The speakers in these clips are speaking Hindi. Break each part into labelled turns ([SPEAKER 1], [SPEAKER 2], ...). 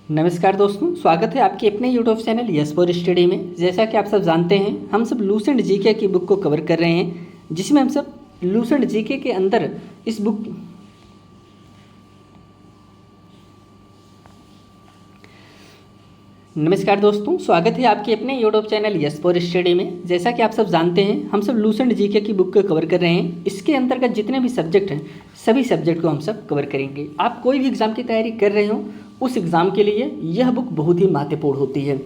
[SPEAKER 1] नमस्कार दोस्तों, स्वागत है आपके अपने YouTube channel yes for study में। जैसा कि आप सब जानते हैं, हम सब लूसेंट जीके की बुक को कवर कर रहे हैं, जिसमें हम सब लूसेंट जीके के अंदर इस बुक नमस्कार दोस्तों, स्वागत है आपके अपने YouTube channel yes for study में। जैसा कि आप सब जानते हैं, हम सब लूसेंट जीके की बुक को कवर कर रहे हैं। इसके अंतर्गत जितने भी सब्जेक्ट हैं, सभी सब्जेक्ट को हम सब कवर करेंगे। आप कोई भी एग्ज़ाम की तैयारी कर रहे हो, उस एग्ज़ाम के लिए यह बुक बहुत ही महत्वपूर्ण होती है।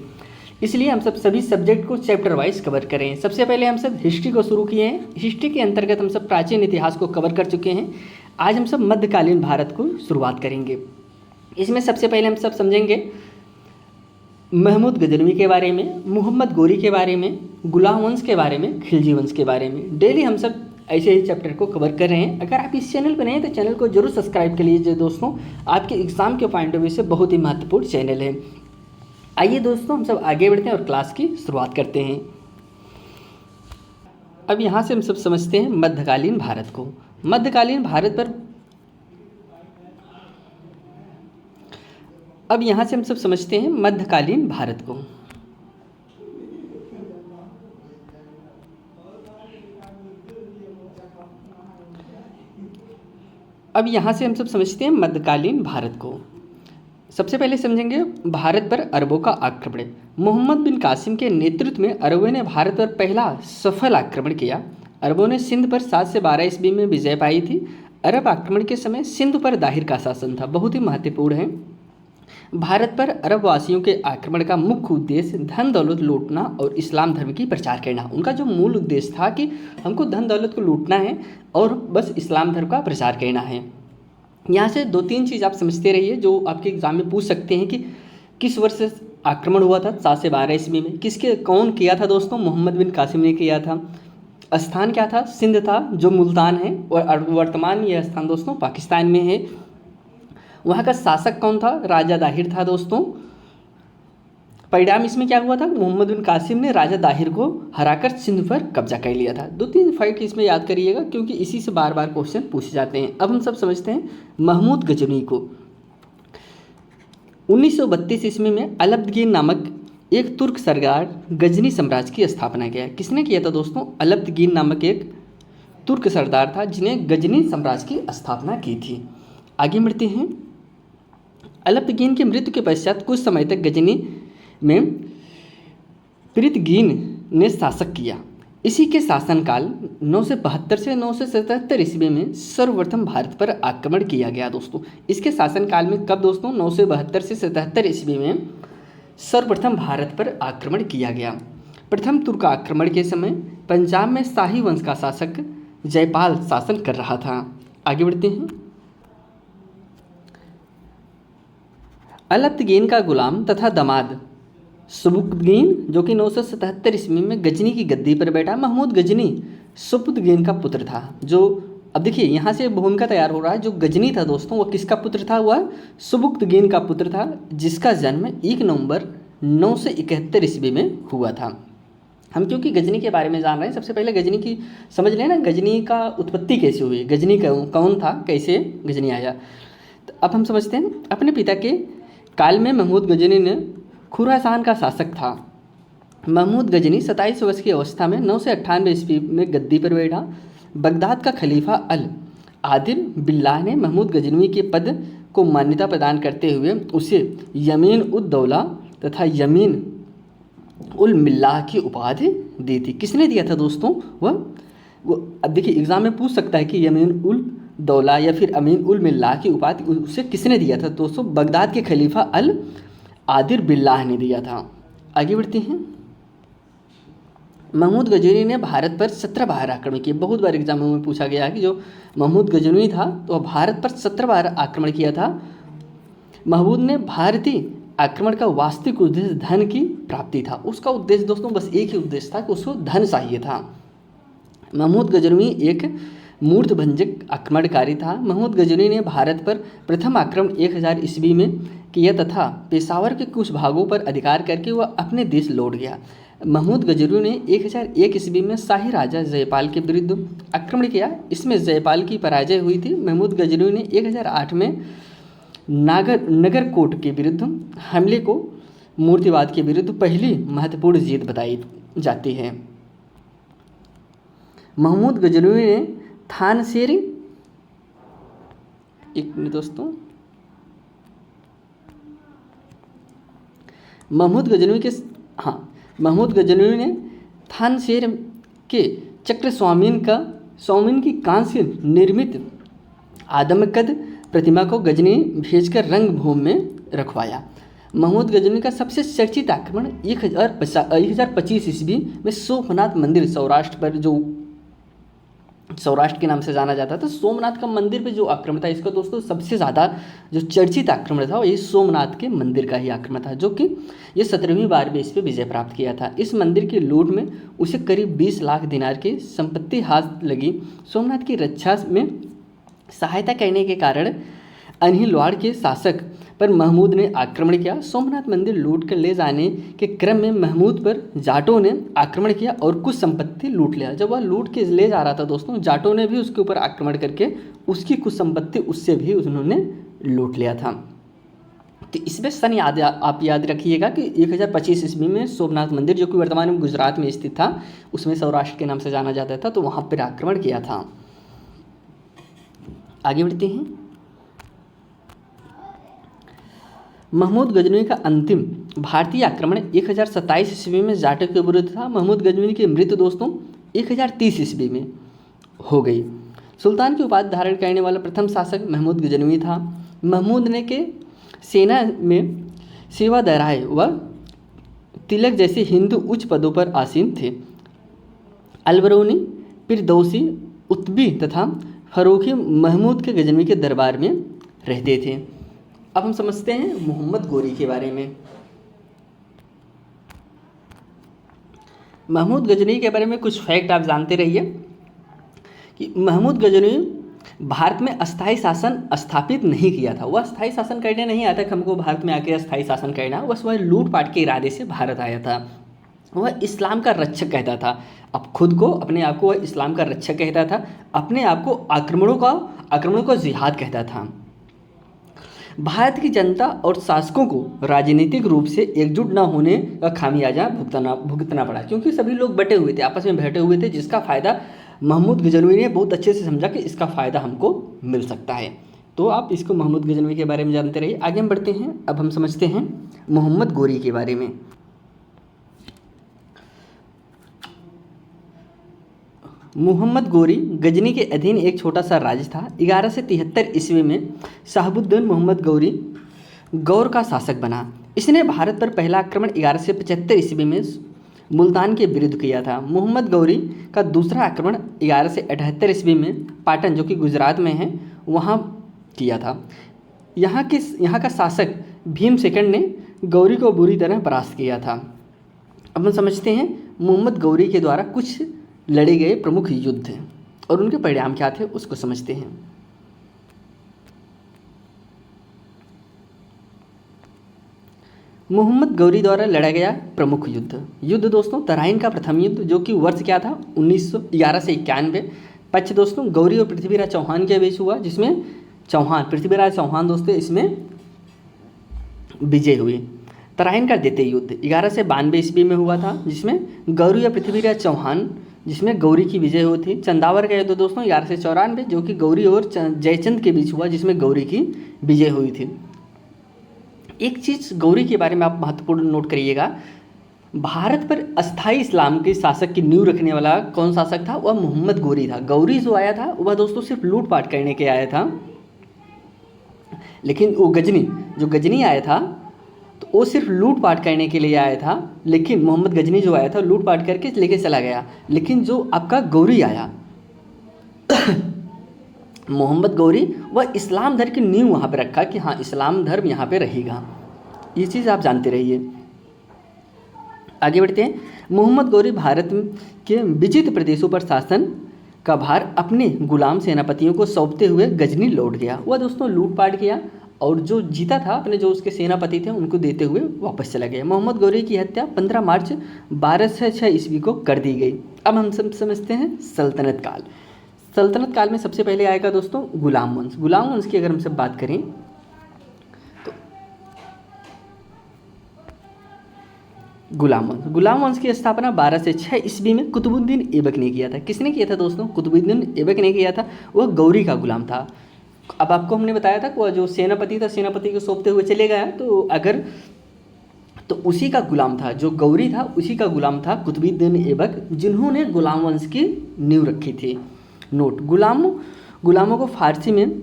[SPEAKER 1] इसलिए हम सब सभी सब्जेक्ट को चैप्टर वाइज कवर करें। सबसे पहले हम सब हिस्ट्री को शुरू किए हैं। हिस्ट्री के अंतर्गत हम सब प्राचीन इतिहास को कवर कर चुके हैं। आज हम सब मध्यकालीन भारत को शुरुआत करेंगे। इसमें सबसे पहले हम सब समझेंगे महमूद गजनवी के बारे में, मोहम्मद गोरी के बारे में, गुलाम वंश के बारे में, खिलजी वंश के बारे में। डेली हम सब ऐसे ही चैप्टर को कवर कर रहे हैं। अगर आप इस चैनल पर नए हैं तो चैनल को जरूर सब्सक्राइब कर लीजिए दोस्तों। आपके एग्ज़ाम के पॉइंट ऑफ व्यू से बहुत ही महत्वपूर्ण चैनल है। आइए दोस्तों, हम सब आगे बढ़ते हैं और क्लास की शुरुआत करते हैं। अब यहाँ से हम सब समझते हैं मध्यकालीन भारत को। मध्यकालीन भारत पर अब यहाँ से हम सब समझते हैं मध्यकालीन भारत को। अब यहाँ से हम सब समझते हैं मध्यकालीन भारत को। सबसे पहले समझेंगे भारत पर अरबों का आक्रमण। मोहम्मद बिन कासिम के नेतृत्व में अरबों ने भारत पर पहला सफल आक्रमण किया। अरबों ने सिंध पर 7 से 12 ईस्वी में विजय पाई थी। अरब आक्रमण के समय सिंध पर दाहिर का शासन था। बहुत ही महत्वपूर्ण है। भारत पर अरब वासियों के आक्रमण का मुख्य उद्देश्य धन दौलत लूटना और इस्लाम धर्म की प्रचार करना। उनका जो मूल उद्देश्य था कि हमको धन दौलत को लूटना है और बस इस्लाम धर्म का प्रचार करना है। यहाँ से 2-3 चीज़ आप समझते रहिए जो आपके एग्जाम में पूछ सकते हैं कि किस वर्ष आक्रमण हुआ था 7 से 12 ईस्वी में। कौन किया था दोस्तों? मोहम्मद बिन कासिम ने किया था। स्थान क्या था? सिंध था, जो मुल्तान है, और वर्तमान ये स्थान दोस्तों पाकिस्तान में है। वहाँ का शासक कौन था? राजा दाहिर था दोस्तों। परिणाम इसमें क्या हुआ था? मोहम्मद बिन कासिम ने राजा दाहिर को हराकर सिंध पर कब्जा कर लिया था। 2-3 फैक्ट इसमें याद करिएगा, क्योंकि इसी से बार बार क्वेश्चन पूछे जाते हैं। अब हम सब समझते हैं महमूद गजनी को। 1932 ईस्वी में अलाउद्दीन नामक एक तुर्क सरदार गजनी साम्राज्य की स्थापना किया। किसने किया था दोस्तों? अलाउद्दीन नामक एक तुर्क सरदार था जिन्हें गजनी साम्राज्य की स्थापना की थी। आगे बढ़ते हैं। अलाउद्दीन की मृत्यु के पश्चात कुछ समय तक गजनी में पिरतगीन ने शासक किया। इसी के शासनकाल 972 से 977 ईस्वी में सर्वप्रथम भारत पर आक्रमण किया गया दोस्तों। इसके शासनकाल में कब दोस्तों? 972 से 77 ईस्वी में सर्वप्रथम भारत पर आक्रमण किया गया। प्रथम तुर्क आक्रमण के समय पंजाब में शाही वंश का शासक जयपाल शासन कर रहा था। आगे बढ़ते हैं। अलाउद्दीन का गुलाम तथा दामाद सुबुक्तगीन, जो कि 977 ईस्वी में गजनी की गद्दी पर बैठा। महमूद गजनी सुबुक्तगीन का पुत्र था। जो अब देखिए यहाँ से भूमिका तैयार हो रहा है। जो गजनी था दोस्तों, वह किसका पुत्र था? वह सुबुक्तगीन का पुत्र था, जिसका जन्म 1 नवंबर 971 ईस्वी में हुआ था। हम क्योंकि गजनी के बारे में जान रहे हैं, सबसे पहले गजनी की समझ लेना, गजनी का उत्पत्ति कैसे हुई, गजनी कौन था, कैसे गजनी आया। तो अब हम समझते हैं। अपने पिता के काल में महमूद गजनी ने खुरासान का शासक था। महमूद गजनी 27 वर्ष की अवस्था में 998 ईस्वी में गद्दी पर बैठा। बगदाद का खलीफा अल आदिल बिल्लाह ने महमूद गजनवी के पद को मान्यता प्रदान करते हुए उसे यमीन उद दौला तथा यमीन उल मिल्लाह की उपाधि दी थी। किसने दिया था दोस्तों? वो अब देखिए एग्जाम में पूछ सकता है कि यमीन उल दौला या फिर अमीन उल मिल्लाह की उपाधि उसे किसने दिया था दोस्तों? बगदाद के खलीफा अल आदिर बिल्लाह ने दिया था। आगे बढ़ते हैं। महमूद गजनी ने भारत पर 17 बार आक्रमण किए। बहुत बार एग्जामों में पूछा गया कि जो महमूद गजनी था तो भारत पर 17 बार आक्रमण किया था। महमूद ने भारतीय आक्रमण का वास्तविक उद्देश्य धन की प्राप्ति था। उसका उद्देश्य दोस्तों बस एक ही उद्देश्य था कि उसको धन चाहिए था। महमूद गजनवी एक मूर्धभंजक आक्रमणकारी था। महमूद गजनी ने भारत पर प्रथम आक्रमण 1000 ईस्वी में किया तथा पेशावर के कुछ भागों पर अधिकार करके वह अपने देश लौट गया। महमूद गजनी ने 1001 ईस्वी में शाही राजा जयपाल के विरुद्ध आक्रमण किया। इसमें जयपाल की पराजय हुई थी। महमूद गजनी ने 1008 में नगरकोट के विरुद्ध हमले को मूर्तिवाद के विरुद्ध पहली महत्वपूर्ण जीत बताई जाती है। महमूद गजनवी ने थानसेरी, एक मिनट दोस्तों, महमूद गजनवी ने थानसेर के चक्र स्वामीन की कांस्य निर्मित आदमकद प्रतिमा को गजनी भेजकर रंगभूमि में रखवाया। महमूद गजनवी का सबसे चर्चित आक्रमण 1025 ईस्वी में सोमनाथ मंदिर, सौराष्ट्र के नाम से जाना जाता था, सोमनाथ का मंदिर पे जो आक्रमण था, इसका दोस्तों सबसे ज़्यादा जो चर्चित आक्रमण था ये सोमनाथ के मंदिर का ही आक्रमण था, जो कि ये 17वीं इस पे विजय प्राप्त किया था। इस मंदिर की लूट में उसे करीब 20 लाख दिनार की संपत्ति हाथ लगी। सोमनाथ की रक्षा में सहायता करने के कारण अनहिलवाड़ के शासक पर महमूद ने आक्रमण किया। सोमनाथ मंदिर लूट कर ले जाने के क्रम में महमूद पर जाटों ने आक्रमण किया और कुछ संपत्ति लूट लिया। जब वह लूट के ले जा रहा था दोस्तों, जाटों ने भी उसके ऊपर आक्रमण करके उसकी कुछ संपत्ति उससे भी उन्होंने लूट लिया था। तो इसमें सन आप याद रखिएगा कि 1025 ईस्वी में सोमनाथ मंदिर, जो कि वर्तमान में गुजरात में स्थित था, उसमें सौराष्ट्र के नाम से जाना जाता था, तो वहाँ पर आक्रमण किया था। आगे बढ़ते हैं। महमूद गजनवी का अंतिम भारतीय आक्रमण 1027 ईस्वी में जाटों के विरुद्ध था। महमूद गजनवी की मृत्यु दोस्तों 1030 ईस्वी में हो गई। सुल्तान की उपाधि धारण करने वाला प्रथम शासक महमूद गजनवी था। महमूद ने के सेना में सेवा दराए व तिलक जैसे हिंदू उच्च पदों पर आसीन थे। अलबरूनी, फिरदौसी, उत्बी तथा फरूखी महमूद के गजनवी के दरबार में रहते थे। अब हम समझते हैं मोहम्मद गोरी के बारे में। महमूद गजनवी के बारे में कुछ फैक्ट आप जानते रहिए कि महमूद गजनवी भारत में अस्थायी शासन स्थापित नहीं किया था। वह अस्थायी शासन करने नहीं आया था कि हमको भारत में आके अस्थायी शासन करना, बस वह लूटपाट के इरादे से भारत आया था। वह इस्लाम का रक्षक कहता था, अब खुद को अपने आप को वह इस्लाम का रक्षक कहता था, अपने आप को आक्रमणों का जिहाद कहता था। भारत की जनता और शासकों को राजनीतिक रूप से एकजुट न होने का खामियाजा भुगतना पड़ा, क्योंकि सभी लोग बटे हुए थे, आपस में बैठे हुए थे, जिसका फ़ायदा महमूद गजनवी ने बहुत अच्छे से समझा कि इसका फ़ायदा हमको मिल सकता है। तो आप इसको महमूद गजनवी के बारे में जानते रहिए। आगे हम बढ़ते हैं। अब हम समझते हैं मोहम्मद गोरी के बारे में। मोहम्मद गोरी गजनी के अधीन एक छोटा सा राज्य था। 1173 ईस्वी में शहाबुद्दीन मोहम्मद गौर का शासक बना। इसने भारत पर पहला आक्रमण 1175 ईस्वी में मुल्तान के विरुद्ध किया था। मोहम्मद गौरी का दूसरा आक्रमण 1178 ईस्वी में पाटन, जो कि गुजरात में है, वहाँ किया था। यहाँ का शासक भीम सेकंड ने गौरी को बुरी तरह परास्त किया था। अब हम समझते हैं मोहम्मद गौरी के द्वारा कुछ लड़े गए प्रमुख युद्ध और उनके परिणाम क्या थे, उसको समझते हैं। मोहम्मद गौरी द्वारा लड़ा गया प्रमुख युद्ध दोस्तों तराइन का प्रथम युद्ध, जो कि वर्ष क्या था 1911 से 91। पक्ष दोस्तों गौरी और पृथ्वीराज चौहान के बीच हुआ, जिसमें पृथ्वीराज चौहान दोस्तों इसमें विजय हुई। तराइन का द्वितीय युद्ध 11 से 92 ईस्वी में हुआ था, जिसमें गौरी या पृथ्वीराज चौहान, जिसमें गौरी की विजय हुई थी। चंदावर का युद्ध दोस्तों 11 से 94, जो कि गौरी और जयचंद के बीच हुआ, जिसमें गौरी की विजय हुई थी। एक चीज़ गौरी के बारे में आप महत्वपूर्ण नोट करिएगा, भारत पर अस्थाई इस्लाम के शासक की नींव रखने वाला कौन शासक था, वह मोहम्मद गौरी था। गौरी जो आया था वह दोस्तों सिर्फ लूटपाट करने के आया था, लेकिन वो गजनी आया था तो वो सिर्फ लूटपाट करने के लिए आया था। लेकिन मोहम्मद गजनी जो आया था लूटपाट करके लेके चला गया। लेकिन जो आपका गौरी आया मोहम्मद गौरी, वह इस्लाम धर्म की नींव वहाँ पे रखा कि हाँ इस्लाम धर्म यहाँ पे रहेगा। ये चीज़ आप जानते रहिए। आगे बढ़ते हैं। मोहम्मद गौरी भारत के विजित प्रदेशों पर शासन का भार अपने गुलाम सेनापतियों को सौंपते हुए गजनी लौट गया। वह दोस्तों लूटपाट किया और जो जीता था अपने जो उसके सेनापति थे उनको देते हुए वापस चला गया। मोहम्मद गौरी की हत्या 15 मार्च 1206 ईस्वी को कर दी गई। अब हम सब समझते हैं सल्तनत काल। सल्तनत काल में सबसे पहले आएगा दोस्तों गुलाम वंश। गुलाम वंश की अगर हम सब बात करें गुलाम वंश की स्थापना 12 से 6 ईस्वी में कुतुबुद्दीन ऐबक ने किया था। किसने किया था दोस्तों? कुतुबुद्दीन ऐबक ने किया था। वह गौरी का गुलाम था। अब आपको हमने बताया था कि वह जो सेनापति था, सेनापति को सौंपते हुए चले गया, तो उसी का गुलाम था, जो गौरी था उसी का गुलाम था कुतुबुद्दीन ऐबक, जिन्होंने गुलाम वंश की नींव रखी थी। नोट, गुलामों को फारसी में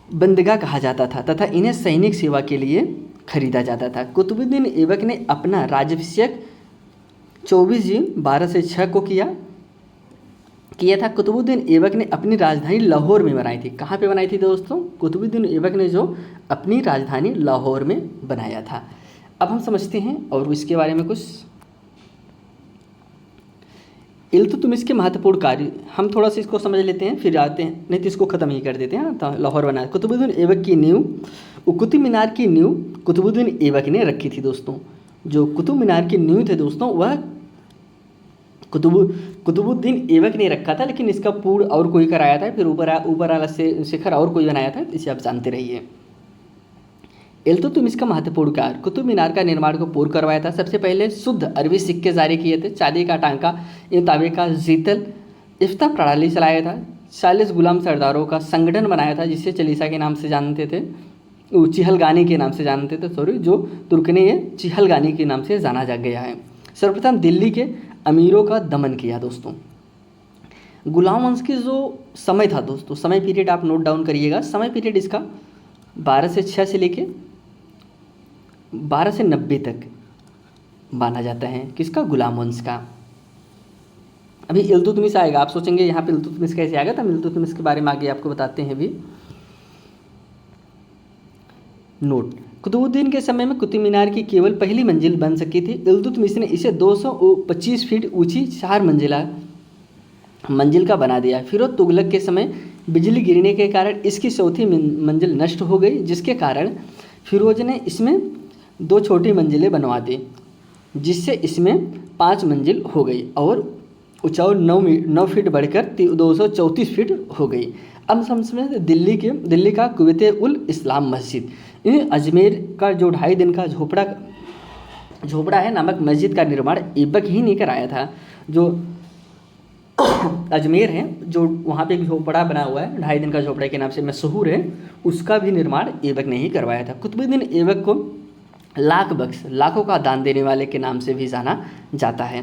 [SPEAKER 1] बंदगा कहा जाता था तथा इन्हें सैनिक सेवा के लिए खरीदा जाता था। कुतुबुद्दीन ऐबक ने अपना राज्याभिषेक 24 जून 12 से 6 को किया था। कुतुबुद्दीन ऐबक ने अपनी राजधानी लाहौर में बनाई थी। कहाँ पे बनाई थी दोस्तों? कुतुबुद्दीन ऐबक ने जो अपनी राजधानी लाहौर में बनाया था। अब हम समझते हैं और इसके बारे में कुछ। इल्तुतमिश के महत्वपूर्ण कार्य, हम थोड़ा सा इसको समझ लेते हैं फिर आते हैं, नहीं तो इसको ख़त्म ही कर देते हैं। तो लाहौर बनाया। कुतुबुद्दीन ऐबक की नींव, कुतुब मीनार की नींव कुतुबुद्दीन ऐबक ने रखी थी दोस्तों। जो कुतुब मीनार की नींव थे दोस्तों, वह कुतुबुद्दीन ऐबक ने रखा था, लेकिन इसका पूर्ण और कोई कराया था। फिर ऊपर वाला से शिखर और कोई बनाया था। इसे आप जानते रहिए। इल्तुतमिश का महत्वपूर्ण कार्य, कुतुब मीनार का निर्माण को पूर्ण करवाया था। सबसे पहले शुद्ध अरबी सिक्के जारी किए थे, चांदी का टांका, तांबे का जीतल, इफ्ता प्रणाली चलाया था। 40 गुलाम सरदारों का संगठन बनाया था, जिसे चालीसा के नाम से जानते थे, चिहलगानी के नाम से जानते थे, सॉरी, जो तुर्क ने ये चिहलगानी के नाम से जाना जा गया है। सर्वप्रथम दिल्ली के अमीरों का दमन किया दोस्तों। गुलाम वंश की जो समय था दोस्तों, समय पीरियड आप नोट डाउन करिएगा। समय पीरियड इसका 12 से 6 से लेके 12 से 90 तक माना जाता है। किसका? गुलाम वंश का। अभी इल्तुतमिश आएगा, आप सोचेंगे यहाँ पे इल्तुतमिश कैसे आएगा, तो हम इल्तुतमिश के बारे में आगे आपको बताते हैं भी। नोट, कुतुबुद्दीन के समय में कुतुब मीनार की केवल पहली मंजिल बन सकी थी। इल्तुतमिश ने इसे 225 फीट ऊंची 4 मंजिल का बना दिया। फिर तुगलक के समय बिजली गिरने के कारण इसकी चौथी मंजिल नष्ट हो गई, जिसके कारण फिरोज ने इसमें 2 छोटी मंजिलें बनवा दी, जिससे इसमें 5 मंजिल हो गई और ऊंचाई 9 फीट बढ़कर 234 फीट हो गई। अब समझ दिल्ली का कुवैत उल इस्लाम मस्जिद, अजमेर का जो 2.5 दिन का झोपड़ा है नामक मस्जिद का निर्माण ऐबक ही ने कराया था। जो अजमेर है, जो वहाँ पे एक झोपड़ा बना हुआ है 2.5 दिन का झोपड़ा के नाम से मशहूर है, उसका भी निर्माण ऐबक ने ही करवाया था। कुतुबुद्दीन ऐबक को लाखों का दान देने वाले के नाम से भी जाना जाता है।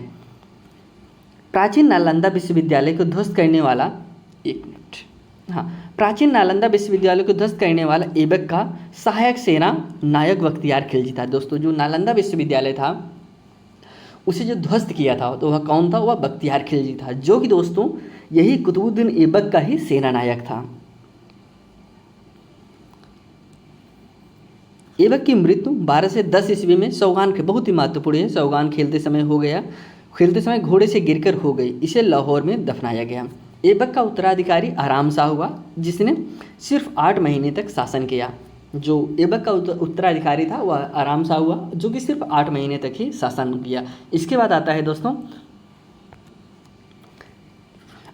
[SPEAKER 1] प्राचीन नालंदा विश्वविद्यालय को ध्वस्त करने वाला, प्राचीन नालंदा विश्वविद्यालय को ध्वस्त करने वाला ऐबक का सहायक सेना नायक बख्तियार खिलजी था। दोस्तों, जो नालंदा विश्वविद्यालय था उसे जो ध्वस्त किया था तो वह कौन था? वह बख्तियार खिलजी था, जो कि दोस्तों यही कुतुबुद्दीन ऐबक का ही सेना नायक था। ऐबक की मृत्यु 12 से 10 ईस्वी में चौगान, बहुत ही महत्वपूर्ण है, चौगान खेलते समय घोड़े से गिरकर हो गई। इसे लाहौर में दफनाया गया। ऐबक का उत्तराधिकारी आराम शाह हुआ, जिसने सिर्फ 8 महीने तक शासन किया। जो ऐबक का उत्तराधिकारी था वह आराम शाह हुआ, जो कि सिर्फ 8 महीने तक ही शासन किया। इसके बाद आता है दोस्तों,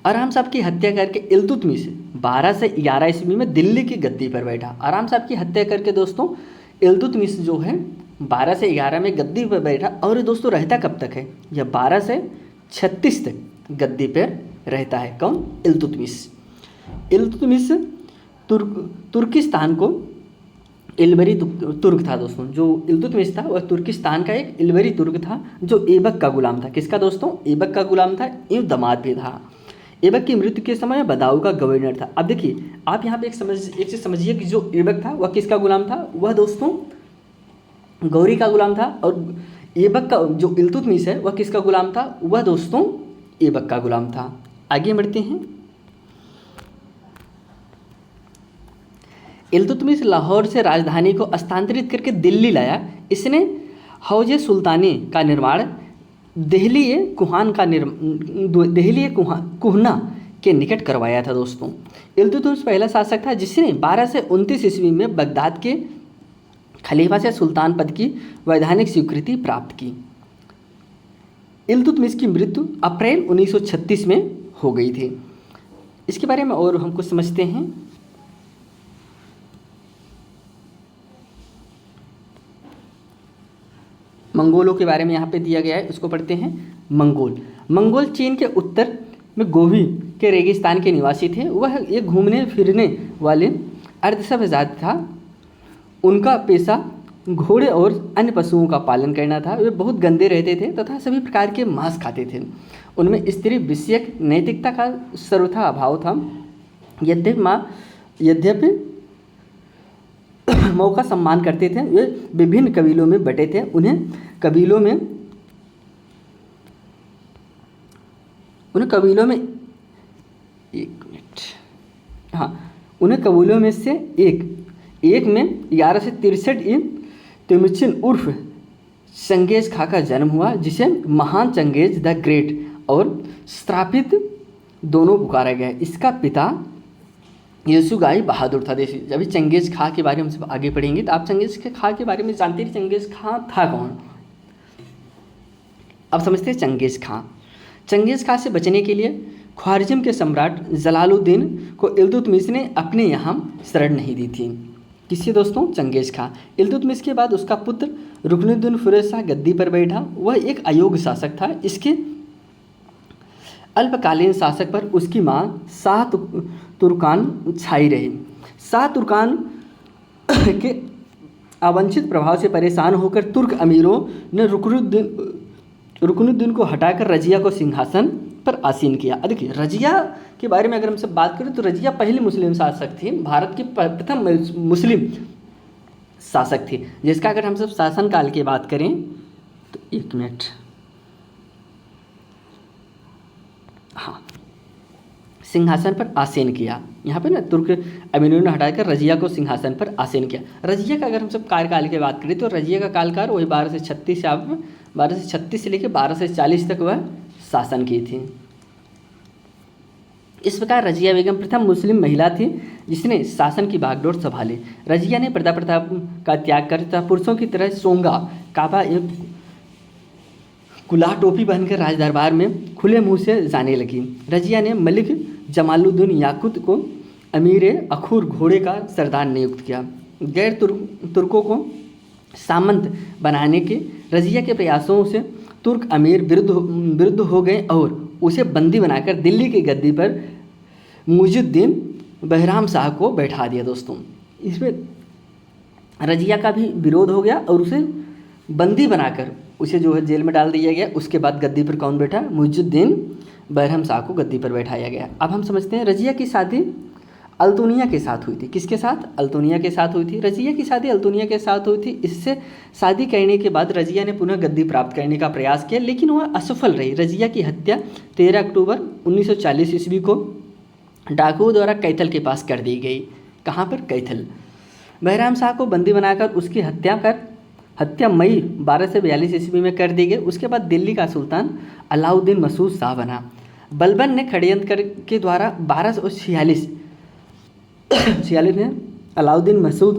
[SPEAKER 1] आराम साहब की हत्या करके इल्तुतमिश 12 से 11 ईस्वी में दिल्ली की गद्दी पर बैठा। आराम साहब की हत्या करके दोस्तों इल्तुतमिश जो है 12 से 11 में गद्दी पर बैठा। और दोस्तों रहता कब तक है? यह 12 से 36 तक गद्दी पर रहता है। कौन? इल्तुतमिश तुर्किस्तान को इल्बरी तुर्क था दोस्तों। जो इल्तुतमिश था वह तुर्किस्तान का एक इल्बरी तुर्क था, जो ऐबक का गुलाम था। किसका दोस्तों? ऐबक का गुलाम था, एवं दामाद भी था। ऐबक की मृत्यु के समय बदाऊं का गवर्नर था। अब देखिए आप यहाँ पे एक चीज़ समझिए कि जो ऐबक था वह किसका गुलाम था? वह दोस्तों गौरी का गुलाम था। और ऐबक का जो इल्तुतमिश है वह किसका गुलाम था? वह दोस्तों ऐबक का गुलाम था। आगे बढ़ते हैं। इल्तुतमिश लाहौर से राजधानी को स्थानांतरित करके दिल्ली लाया। इसने हौजे सुल्तानी का निर्माण कुहना के निकट करवाया था दोस्तों। इल्तुतमिश पहला शासक था जिसने 12 से 29 ईस्वी में बगदाद के खलीफा से सुल्तान पद की वैधानिक स्वीकृति प्राप्त की। इल्तुतमिश की मृत्यु अप्रैल 1936 में हो गई थी। इसके बारे में और हम कुछ समझते हैं। मंगोलों के बारे में यहाँ पे दिया गया है, उसको पढ़ते हैं। मंगोल। मंगोल चीन के उत्तर में गोबी के रेगिस्तान के निवासी थे। वह एक घूमने फिरने वाले अर्धसभ्य जाति था। उनका पेशा घोड़े और अन्य पशुओं का पालन करना था। वे बहुत गंदे रहते थे तथा सभी प्रकार के मांस खाते थे। उनमें स्त्री विषयक नैतिकता का सर्वथा अभाव था। यद्यपि मऊ का सम्मान करते थे। वे विभिन्न कबीलों में बटे थे। उन्हें कबीलों में से एक में 1163 ईं तिमुचिन उर्फ चंगेज खा का जन्म हुआ, जिसे महान चंगेज द ग्रेट और श्रापित दोनों पुकारा गया। इसका पिता येसुगाई बहादुर था। देखिए, अभी चंगेज खा के बारे में हम सब आगे पढ़ेंगे, तो आप चंगेज खा के बारे में जानते हैं। चंगेज खा था कौन, अब समझते हैं। चंगेज खा से बचने के लिए ख्वारिज़म के सम्राट जलालुद्दीन को इल्तुतमिश ने अपने यहाँ शरण नहीं दी थी। किससे दोस्तों? चंगेज खां। इल्तुतमिश के बाद उसका पुत्र रुकनुद्दीन फिरोज शाह गद्दी पर बैठा। वह एक अयोग्य शासक था। इसके अल्पकालीन शासक पर उसकी मां शाह तुर्कान छाई रही। शाह तुर्कान के अवांछित प्रभाव से परेशान होकर तुर्क अमीरों ने रुकनुद्दीन को हटाकर रजिया को सिंहासन पर आसीन किया। देखिए, रजिया के बारे में अगर हम सब बात करें तो रजिया पहली मुस्लिम शासक थी, भारत की प्रथम मुस्लिम शासक थी, जिसका अगर हम सब शासनकाल की बात करें तो एक मिनट, हाँ, सिंहासन पर आसीन किया। यहाँ पे ना तुर्क अमीरों ने हटाकर रजिया को सिंहासन पर आसीन किया। रजिया का अगर हम सब कार्यकाल की बात करें तो रजिया का कालकाल वही 1236 से लेकर 1240 तक वह शासन की थी। इस प्रकार रजिया बेगम प्रथम मुस्लिम महिला थी जिसने शासन की बागडोर संभाली। रजिया ने पर्दा प्रथा का त्याग कर तथा पुरुषों की तरह सोंगा, काबा कुलाह टोपी पहनकर राज दरबार में खुले मुंह से जाने लगी। रजिया ने मलिक जमालुद्दीन याकुत को अमीर अखूर घोड़े का सरदार नियुक्त किया। गैर तुर्कों को सामंत बनाने के रजिया के प्रयासों से तुर्क अमीर विरुद्ध हो गए और उसे बंदी बनाकर दिल्ली की गद्दी पर मुइजुद्दीन बहराम शाह को बैठा दिया। दोस्तों, इसमें रजिया का भी विरोध हो गया और उसे बंदी बनाकर उसे जो है जेल में डाल दिया गया। उसके बाद गद्दी पर कौन बैठा? मुइजुद्दीन बहराम शाह को गद्दी पर बैठाया गया। अब हम समझते हैं रजिया की शादी अल्तुनिया के साथ हुई थी। किसके साथ? अल्तुनिया के साथ हुई थी। रजिया की शादी अल्तुनिया के साथ हुई थी। इससे शादी करने के बाद रजिया ने पुनः गद्दी प्राप्त करने का प्रयास किया, लेकिन वह असफल रही। रजिया की हत्या 13 अक्टूबर 1940 ईस्वी को डाकुओं द्वारा कैथल के पास कर दी गई। कहाँ पर? कैथल। बहराम शाह को बंदी बनाकर उसकी हत्या मई 1242 ईस्वी में कर दी गई। उसके बाद दिल्ली का सुल्तान अलाउद्दीन मसूद शाह बना। बलबन ने षड्यंत्र के द्वारा 1246 में अलाउद्दीन मसूद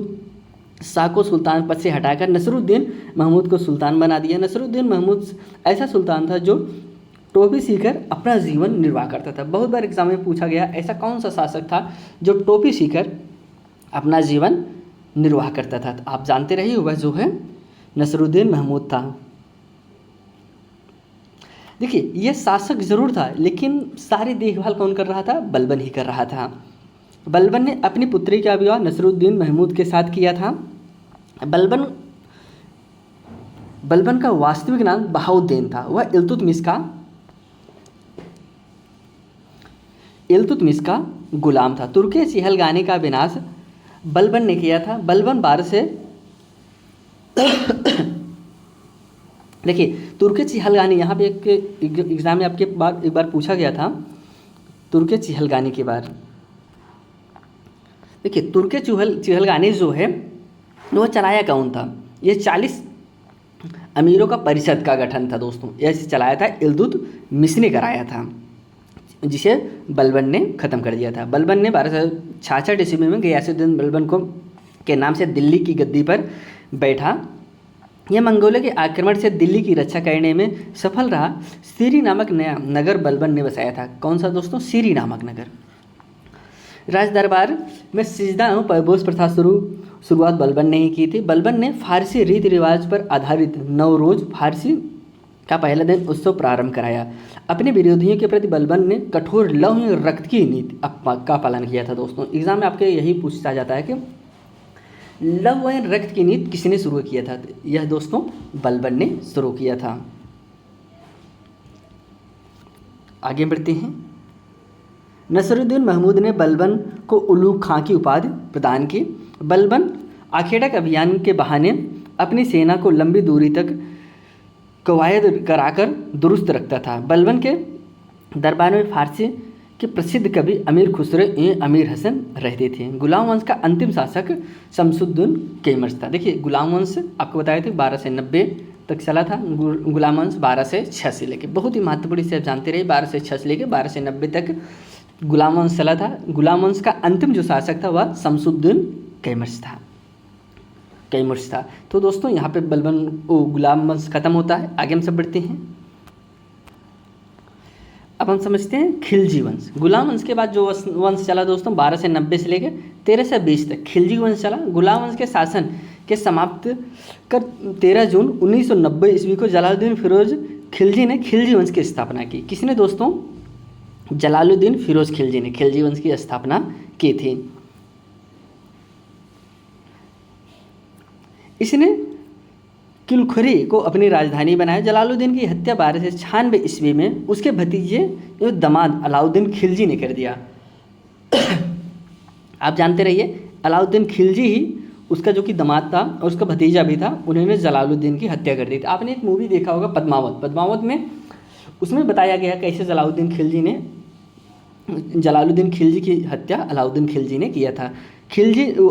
[SPEAKER 1] शाह को सुल्तान पद से हटाकर नसरुद्दीन महमूद को सुल्तान बना दिया। नसरुद्दीन महमूद ऐसा सुल्तान था जो टोपी सीखकर अपना जीवन निर्वाह करता था। बहुत बार एग्जाम में पूछा गया ऐसा कौन सा शासक था जो टोपी सीखकर अपना जीवन निर्वाह करता था। तो आप जानते रहिए वह जो है नसरुद्दीन महमूद था। देखिए, यह शासक जरूर था लेकिन सारी देखभाल कौन कर रहा था? बलबन ही कर रहा था। बलबन ने अपनी पुत्री का विवाह नसरुद्दीन महमूद के साथ किया था। बलबन का वास्तविक नाम बहाउद्दीन था। वह इल्तुतमिश का गुलाम था। तुर्की चहलगानी का विनाश बलबन ने किया था। बलबन 12 से देखिए, तुर्की चहलगानी यहाँ पे एक एग्जाम में आपके एक बार पूछा गया था तुर्की चहलगानी के बारे। देखिए, तुर्की चहलगानी जो है वो चलाया कौन था? ये 40 अमीरों का परिषद का गठन था। दोस्तों, ऐसे चलाया था इल्तुतमिश ने कराया था, जिसे बलबन ने ख़त्म कर दिया था। बलबन ने 1266 ईस्वी में गयासुद्दीन बलबन को के नाम से दिल्ली की गद्दी पर बैठा। यह मंगोलों के आक्रमण से दिल्ली की रक्षा करने में सफल रहा। सीरी नामक नया नगर बलबन ने बसाया था। कौन सा दोस्तों? सीरी नामक नगर। राज दरबार में सिजदा एवं पैबोस प्रथा शुरुआत बलबन ने ही की थी। बलबन ने फारसी रीति रिवाज पर आधारित नवरोज फारसी का पहला दिन उत्सव प्रारंभ कराया। अपने विरोधियों के प्रति बलबन ने कठोर लौह एवं रक्त की नीति का पालन किया था। दोस्तों एग्जाम में आपके यही पूछा जाता है कि लौह एवं रक्त की नीति किसने शुरू किया था? यह दोस्तों बलबन ने शुरू किया था। आगे बढ़ते हैं। नसरुद्दीन महमूद ने बलबन को उलूग खां की उपाधि प्रदान की। बलबन आखेड़क अभियान के बहाने अपनी सेना को लंबी दूरी तक कवायद कराकर दुरुस्त रखता था। बलबन के दरबार में फारसी के प्रसिद्ध कवि अमीर खुसरो एवं अमीर हसन रहते थे। गुलाम वंश का अंतिम शासक शमसुद्दीन कैमर्स था। देखिए गुलाम वंश आपको बताए थे 1290 तक चला था। गुलाम वंश 1206 से लेके, बहुत ही महत्वपूर्ण इसे आप जानते रहे, 1206 से लेके 1290 तक गुलाम वंश चला था। गुलाम वंश का अंतिम जो शासक था वह शमसुद्दीन कैमर्स था। तो दोस्तों यहाँ पे बलबन गुलाम वंश खत्म होता है। आगे हम सब बढ़ते हैं। अब हम समझते हैं खिलजी वंश। गुलाम वंश के बाद जो वंश चला दोस्तों 1290 से लेकर 1320 तक खिलजी वंश चला। गुलाम वंश के शासन के समाप्त कर 13 जून 1990 ईस्वी को जलालुद्दीन फिरोज खिलजी ने खिलजी वंश की स्थापना की। किसने दोस्तों? जलालुद्दीन फिरोज खिलजी ने खिलजी वंश की स्थापना की थी। इसने किलखुरी को अपनी राजधानी बनाया। जलालुद्दीन की हत्या 1296 ईस्वी में उसके भतीजे एवं दामाद अलाउद्दीन खिलजी ने कर दिया। आप जानते रहिए अलाउद्दीन खिलजी ही उसका जो कि दामाद था और उसका भतीजा भी था, उन्होंने जलालुद्दीन की हत्या कर दी थी। आपने एक मूवी देखा होगा पद्मावत। पद्मावत में उसमें बताया गया कैसे जलालुद्दीन खिलजी की हत्या अलाउद्दीन खिलजी ने किया था।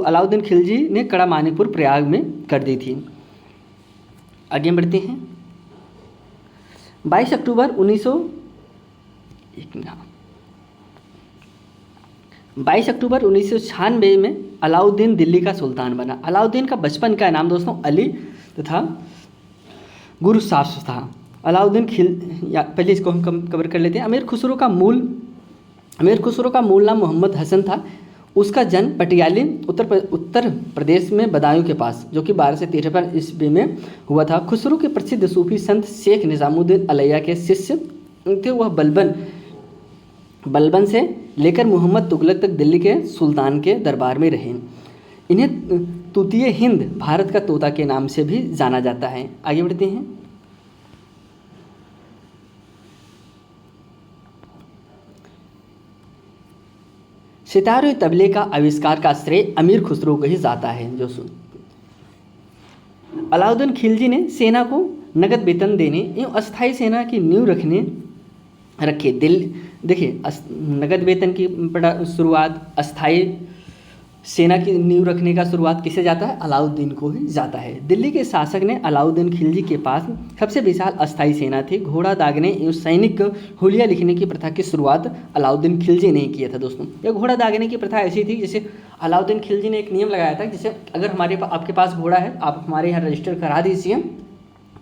[SPEAKER 1] अलाउद्दीन खिलजी ने कड़ा मानिकपुर प्रयाग में कर दी थी। आगे बढ़ते हैं। 22 अक्टूबर 1996 में अलाउद्दीन दिल्ली का सुल्तान बना। अलाउद्दीन का बचपन का नाम दोस्तों अली तथा गुरुसाफ था। अलाउद्दीन पहले इसको हम कवर कर लेते हैं। अमीर खुसरो का मूल नाम मोहम्मद हसन था। उसका जन्म पटियाली उत्तर प्रदेश में बदायूं के पास, जो कि 1253 ईस्वी में हुआ था। खुसरो के प्रसिद्ध सूफी संत शेख निज़ामुद्दीन अलैया के शिष्य थे। वह बलबन से लेकर मोहम्मद तुगलक तक दिल्ली के सुल्तान के दरबार में रहे। इन्हें तूतीय हिंद, भारत का तोता के नाम से भी जाना जाता है। आगे बढ़ते हैं। सितार और तबले का आविष्कार का श्रेय अमीर खुसरो को ही जाता है। अलाउद्दीन खिलजी ने सेना को नगद वेतन देने एवं अस्थायी सेना की नींव रखे। देखिए नगद वेतन की शुरुआत, अस्थायी सेना की नींव रखने का शुरुआत किसे जाता है? अलाउद्दीन को ही जाता है। दिल्ली के शासक ने अलाउद्दीन खिलजी के पास सबसे विशाल अस्थायी सेना थी। घोड़ा दागने एवं सैनिक हुलिया लिखने की प्रथा की शुरुआत अलाउद्दीन खिलजी ने किया था। दोस्तों यह घोड़ा दागने की प्रथा ऐसी थी, जैसे अलाउद्दीन खिलजी ने एक नियम लगाया था, जैसे अगर आपके पास घोड़ा है, आप हमारे यहाँ रजिस्टर करा दीजिए,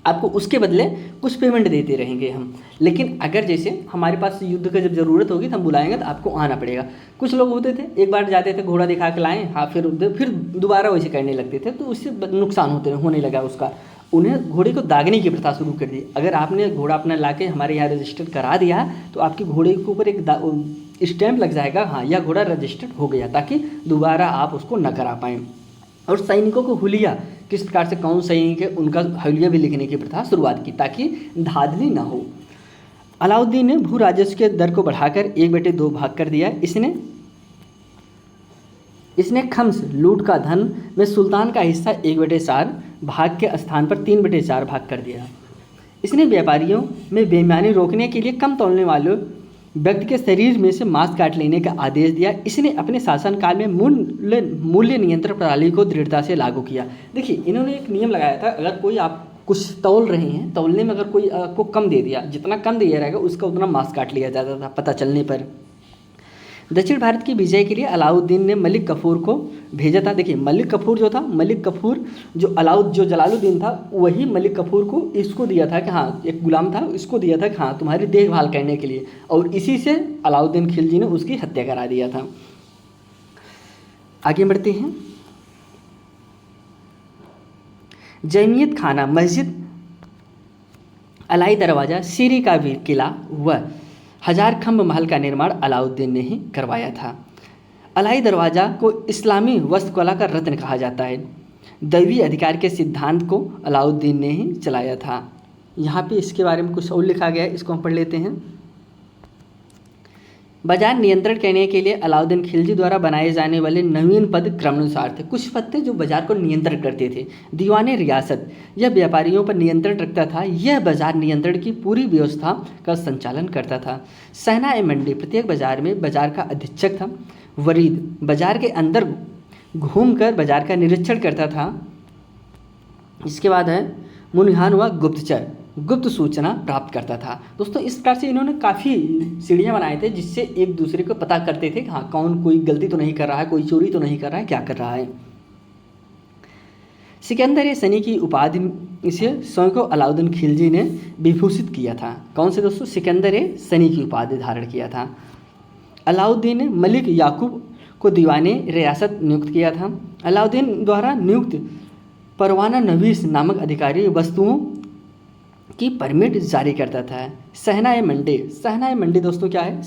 [SPEAKER 1] आपको उसके बदले कुछ पेमेंट देते रहेंगे हम। लेकिन अगर जैसे हमारे पास युद्ध का जब ज़रूरत होगी तो हम बुलाएंगे तो आपको आना पड़ेगा। कुछ लोग होते थे एक बार जाते थे, घोड़ा दिखा के लाएँ, हाँ फिर दोबारा वैसे करने लगते थे, तो उससे नुकसान होने लगा उसका। उन्हें घोड़े को दागने की प्रथा शुरू कर दी। अगर आपने घोड़ा अपना ला के हमारे यहाँ रजिस्टर करा दिया तो आपके घोड़े के ऊपर एक स्टैम्प लग जाएगा, हाँ यह घोड़ा रजिस्टर्ड हो गया, ताकि दोबारा आप उसको न करा पाएँ। और सैनिकों को हुलिया, किस प्रकार से कौन सैनिक है उनका हुलिया भी लिखने की प्रथा शुरुआत की, ताकि धांधली ना हो। अलाउद्दीन ने भू राजस्व के दर को बढ़ाकर 1/2 भाग कर दिया। इसने खम्स लूट का धन में सुल्तान का हिस्सा 1/4 भाग के स्थान पर 3/4 भाग कर दिया। इसने व्यापारियों में बेईमानी रोकने के लिए कम तौलने वाले व्यक्ति के शरीर में से मांस काट लेने का आदेश दिया। इसने अपने शासनकाल में मूल्य नियंत्रण प्रणाली को दृढ़ता से लागू किया। देखिए इन्होंने एक नियम लगाया था, अगर कोई आप कुछ तौल रहे हैं, तौलने में अगर कोई आपको कम दे दिया, जितना कम दिया रहेगा उसका उतना मांस काट लिया जाता था पता चलने पर। दक्षिण भारत की विजय के लिए अलाउद्दीन ने मलिक कफूर को भेजा था। देखिए मलिक कफूर जो जलालुद्दीन था, वही मलिक कफूर को इसको दिया था कि हाँ, एक गुलाम था, इसको दिया था कि हाँ तुम्हारी देखभाल करने के लिए, और इसी से अलाउद्दीन खिलजी ने उसकी हत्या करा दिया था। आगे बढ़ते हैं। जमीयत खाना, मस्जिद, अलाई दरवाज़ा, सीरी का वीर किला व 1000 खम्भ महल का निर्माण अलाउद्दीन ने ही करवाया था। अलाई दरवाज़ा को इस्लामी वास्तुकला का रत्न कहा जाता है। दैवी अधिकार के सिद्धांत को अलाउद्दीन ने ही चलाया था। यहाँ पे इसके बारे में कुछ और लिखा गया है, इसको हम पढ़ लेते हैं। बाजार नियंत्रण करने के लिए अलाउद्दीन खिलजी द्वारा बनाए जाने वाले नवीन पद क्रमानुसार थे। कुछ पद थे जो बाजार को नियंत्रण करते थे। दीवाने रियासत, यह व्यापारियों पर नियंत्रण रखता था। यह बाजार नियंत्रण की पूरी व्यवस्था का संचालन करता था। सहना ए मंडी, प्रत्येक बाजार में बाजार का अधीक्षक था। वरीद, बाजार के अंदर घूमकर बाजार का निरीक्षण करता था। इसके बाद है मुनिहान हुआ गुप्तचर, गुप्त सूचना प्राप्त करता था। दोस्तों इस प्रकार से इन्होंने काफ़ी सीढ़ियाँ बनाए थे जिससे एक दूसरे को पता करते थे कि हाँ कौन कोई गलती तो नहीं कर रहा है, कोई चोरी तो नहीं कर रहा है, क्या कर रहा है। सिकंदर सनी की उपाधि से स्वयं को अलाउद्दीन खिलजी ने विभूषित किया था। कौन से दोस्तों? सिकंदर सनी की उपाधि धारण किया था। अलाउद्दीन ने मलिक याकूब को दीवाने रियासत नियुक्त किया था। अलाउद्दीन द्वारा नियुक्त परवाना नवीस नामक अधिकारी वस्तुओं की परमिट जारी करता था। सहना ए मंडी, सहना ए मंडी दोस्तों क्या है?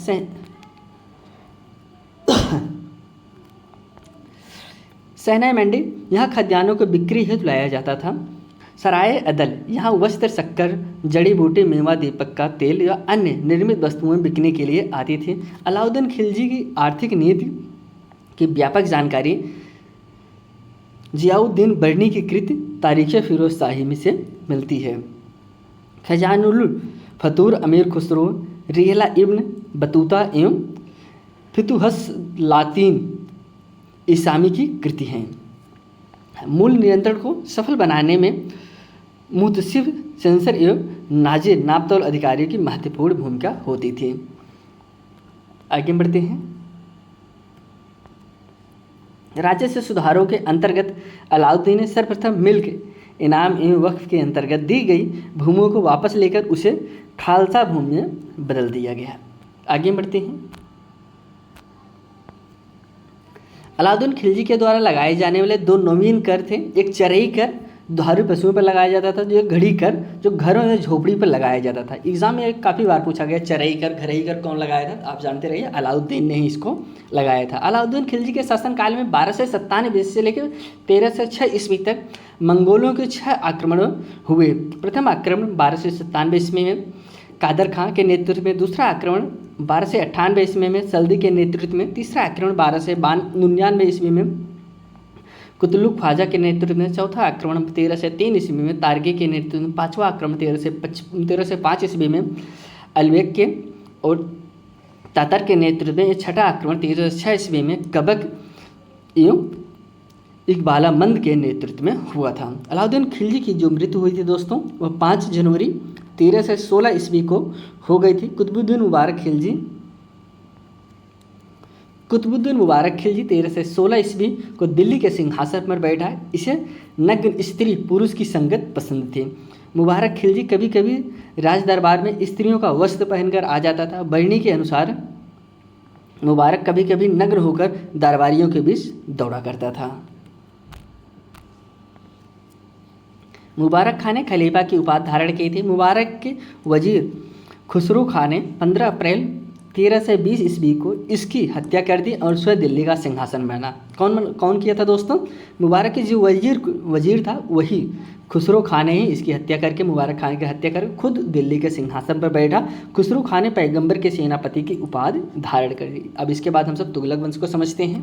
[SPEAKER 1] सहना ए मंडी, यहाँ खाद्यान्नों को बिक्री हेतु लाया जाता था। सराय अदल, यहाँ वस्त्र, शक्कर, जड़ी बूटी, मेवा, दीपक का तेल या अन्य निर्मित वस्तुएं बिकने के लिए आती थी। अलाउद्दीन खिलजी की आर्थिक नीति की व्यापक जानकारी जियाउद्दीन बर्नी की कृत तारीख़ फिरोज शाही में से मिलती है। खजानुल फतूर अमीर खुसरो, रिहला इब्न बतूता एवं फितुहस लातीन इसामी की कृति हैं। मूल नियंत्रण को सफल बनाने में मुतसिफ, सेंसर एवं नाजिर नापतौल अधिकारियों की महत्वपूर्ण भूमिका होती थी। आगे बढ़ते हैं। राजस्व सुधारों के अंतर्गत अलाउद्दीन ने सर्वप्रथम मिल्क इनाम एवं वक्फ के अंतर्गत दी गई भूमियों को वापस लेकर उसे खालसा भूमि में बदल दिया गया। आगे बढ़ते हैं। अलाउद्दीन खिलजी के द्वारा लगाए जाने वाले 2 नवीन कर थे। एक चरई कर दुधारू पशुओं पर लगाया जाता था, जो एक घड़ी कर जो घरों या झोपड़ी पर लगाया जाता था। एग्जाम में काफ़ी बार पूछा गया चरई कर घरई कर कौन लगाया था, आप जानते रहिए अलाउद्दीन ने ही इसको लगाया था। अलाउद्दीन खिलजी के शासनकाल में 1297 से लेकर 1306 ईस्वी तक मंगोलों के 6 आक्रमण हुए। प्रथम आक्रमण 1297 ईस्वी में कादर खां के नेतृत्व में, दूसरा आक्रमण 1298 ईस्वी में सल्दी के नेतृत्व में, तीसरा आक्रमण 1299 ईस्वी में कुतलुक ख्वाजा के नेतृत्व में, चौथा आक्रमण 1303 ईस्वी में तारगे के नेतृत्व में, पाँचवा आक्रमण 1305 ईस्वी में अलबेक के और तातर के नेतृत्व में, छठा आक्रमण 1306 ईस्वी में कबक एवं इकबालामंद के नेतृत्व में हुआ था। अलाउद्दीन खिलजी की जो मृत्यु हुई थी दोस्तों वह 5 जनवरी 1316 ईस्वी को हो गई थी। कुतुबुद्दीन मुबारक खिलजी 1316 ईस्वी को दिल्ली के सिंहासन पर बैठा है। इसे नग्न स्त्री पुरुष की संगत पसंद थी। मुबारक खिलजी कभी कभी राज दरबार में स्त्रियों का वस्त्र पहनकर आ जाता था। बरनी के अनुसार मुबारक कभी कभी नग्न होकर दरबारियों के बीच दौड़ा करता था। मुबारक खां ने खलीफा की उपाधि धारण की थी। मुबारक के वजीर खुसरो खां ने 15 अप्रैल 1320 ईस्वी को इसकी हत्या कर दी और स्वयं दिल्ली का सिंहासन बना। कौन किया था दोस्तों? मुबारक के जो वजीर था वही खुसरो खां ने ही इसकी हत्या करके मुबारक खान की हत्या कर खुद दिल्ली के सिंहासन पर बैठा। खुसरो खां ने पैगंबर के सेनापति की उपाधि धारण कर दी। अब इसके बाद हम सब तुगलक वंश को समझते हैं।